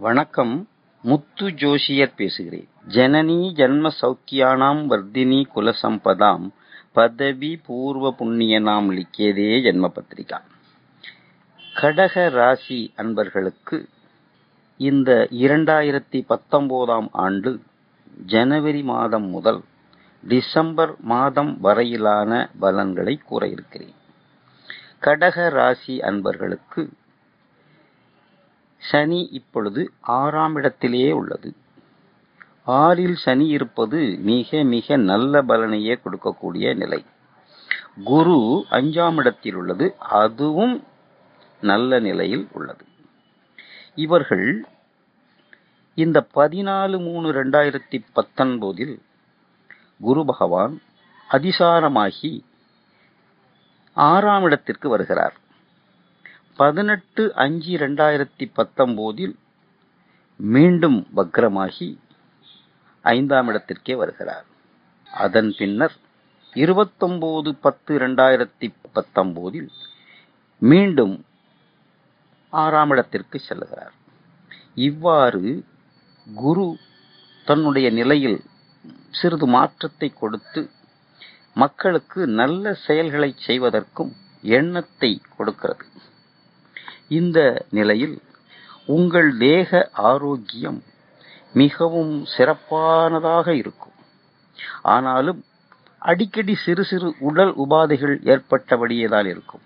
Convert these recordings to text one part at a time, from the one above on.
வணக்கம். முத்து ஜோஷியர் பேசுகிறேன். ஜனனி ஜன்ம சௌக்கியானாம் வர்தினி குலசம்பதாம் பதவி பூர்வ புண்ணியனாம் லிக்கியதே ஜன்ம பத்திரிகா. கடக ராசி அன்பர்களுக்கு இந்த 2019 ஆண்டு ஜனவரி மாதம் முதல் டிசம்பர் மாதம் வரையிலான பலன்களை கூற இருக்கிறேன். கடக ராசி அன்பர்களுக்கு சனி இப்பொழுது 6ஆம் இடத்திலே உள்ளது. 6ல் சனி இருப்பது மிக மிக நல்ல பலனையே கொடுக்கக்கூடிய நிலை. குரு 5ஆம் இடத்தில் உள்ளது, அதுவும் நல்ல நிலையில் உள்ளது. இவர்கள் இந்த 14/3/2019 குரு பகவான் அதிசாரமாகி 6ஆம் இடத்திற்கு வருகிறார். 18/5/2019 மீண்டும் வக்ரமாகி 5ஆம் இடத்திற்கே வருகிறார். அதன் பின்னர் 29/10/2019 மீண்டும் 6ஆம் இடத்திற்கு செல்கிறார். இவ்வாறு குரு தன்னுடைய நிலையில் சிறிது மாற்றத்தை கொடுத்து மக்களுக்கு நல்ல செயல்களை செய்வதற்கும் எண்ணத்தை கொடுக்கிறது. இந்த நிலையில் உங்கள் தேக ஆரோக்கியம் மிகவும் சிறப்பானதாக இருக்கும். ஆனாலும் அடிக்கடி சிறு சிறு உடல் உபாதைகள் ஏற்பட்டபடியேதான் இருக்கும்.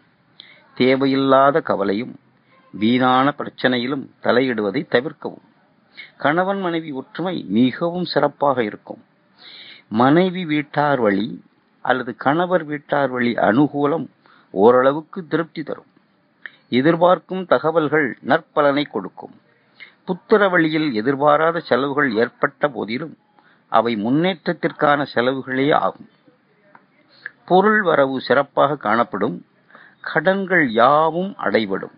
தேவையில்லாத கவலையும் வீணான பிரச்சனையிலும் தலையிடுவதை தவிர்க்கவும். கணவன் மனைவி ஒற்றுமை மிகவும் சிறப்பாக இருக்கும். மனைவி வீட்டார் வழி அல்லது கணவர் வீட்டார் வழி அனுகூலம் ஓரளவுக்கு திருப்தி தரும். எதிர்பார்க்கும் தகவல்கள் நற்பலனை கொடுக்கும். புத்திர வழியில் எதிர்பாராத செலவுகள் ஏற்பட்ட போதிலும் அவை முன்னேற்றத்திற்கான செலவுகளே ஆகும். பொருள் வரவு சிறப்பாக காணப்படும். கடன்கள் யாவும் அடைபடும்.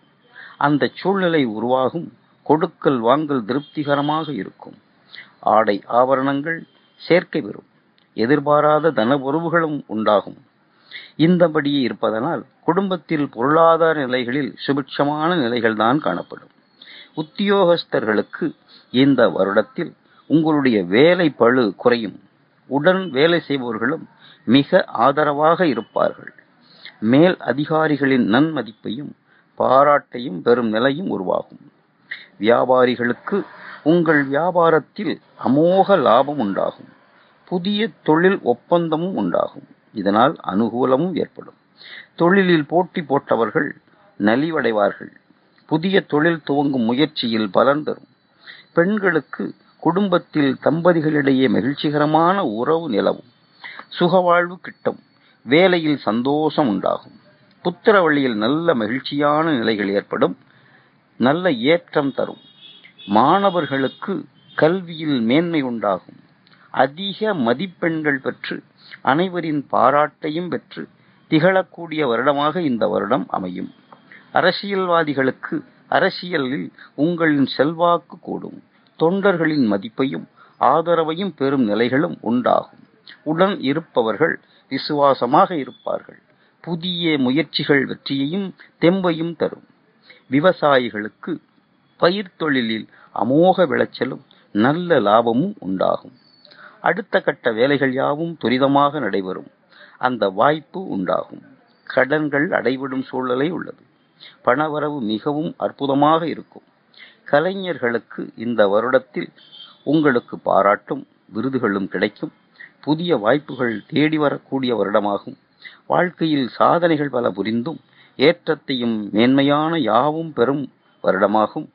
அந்த சூழ்நிலை உருவாகும். கொடுக்கல் வாங்கல் திருப்திகரமாக இருக்கும். ஆடை ஆபரணங்கள் சேர்க்கை பெறும். எதிர்பாராத தன உறவுகளும் உண்டாகும். இந்தபடியே இருப்பதனால் குடும்பத்தில் பொருளாதார நிலைகளில் சுபிட்சமான நிலைகள்தான் காணப்படும். உத்தியோகஸ்தர்களுக்கு இந்த வருடத்தில் உங்களுடைய வேலை பளு குறையும். உடன் வேலை செய்பவர்களும் மிக ஆதரவாக இருப்பார்கள். மேல் அதிகாரிகளின் நன்மதிப்பையும் பாராட்டையும் பெறும் நிலையும் உருவாகும். வியாபாரிகளுக்கு உங்கள் வியாபாரத்தில் அமோக லாபம் உண்டாகும். புதிய தொழில் ஒப்பந்தமும் உண்டாகும். இதனால் அனுகூலமும் ஏற்படும். தொழிலில் போட்டி போட்டவர்கள் நலிவடைவார்கள். புதிய தொழில் துவங்கும் முயற்சியில் பலன் தரும். பெண்களுக்கு குடும்பத்தில் தம்பதிகளிடையே மகிழ்ச்சிகரமான உறவு நிலவும். சுகவாழ்வு கிட்டும். வேலையில் சந்தோஷம் உண்டாகும். புத்திர வழியில் நல்ல மகிழ்ச்சியான நிலைகள் ஏற்படும். நல்ல ஏற்றம் தரும். மாணவர்களுக்கு கல்வியில் மேன்மை உண்டாகும். அதிக மதிப்பெண்கள் பெற்று அனைவரின் பாராட்டையும் பெற்று திகழக்கூடிய வருடமாக இந்த வருடம் அமையும். அரசியல்வாதிகளுக்கு அரசியலில் உங்களின் செல்வாக்கு கூடும். தொண்டர்களின் மதிப்பையும் ஆதரவையும் பெறும் நிலைகளும் உண்டாகும். உடன் இருப்பவர்கள் விசுவாசமாக இருப்பார்கள். புதிய முயற்சிகள் வெற்றியையும் தெம்பையும் தரும். விவசாயிகளுக்கு பயிர் தொழிலில் அமோக விளைச்சலும் நல்ல லாபமும் உண்டாகும். அடுத்த கட்ட வேலைகள் யாவும் துரிதமாக நடைபெறும். அந்த வாய்ப்பு உண்டாகும். கடன்கள் அடைபடும் சூழ்நிலை உள்ளது. பணவரவு மிகவும் அற்புதமாக இருக்கும். கலைஞர்களுக்கு இந்த வருடத்தில் உங்களுக்கு பாராட்டும் விருதுகளும் கிடைக்கும். புதிய வாய்ப்புகள் தேடி வரக்கூடிய வருடமாகும். வாழ்க்கையில் சாதனைகள் பல புரிந்தும் ஏற்றத்தையும் மேன்மையான யாவும் பெறும் வருடமாகும்.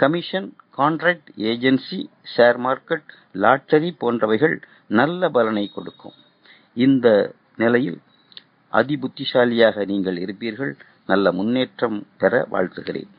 Commission, contract, agency, share market, lottery போன்றவைகள் நல்ல பலனை கொடுக்கும். இந்த நிலையில் அதிபுத்திசாலியாக நீங்கள் இருப்பீர்கள். நல்ல முன்னேற்றம் பெற வாழ்த்துகிறேன்.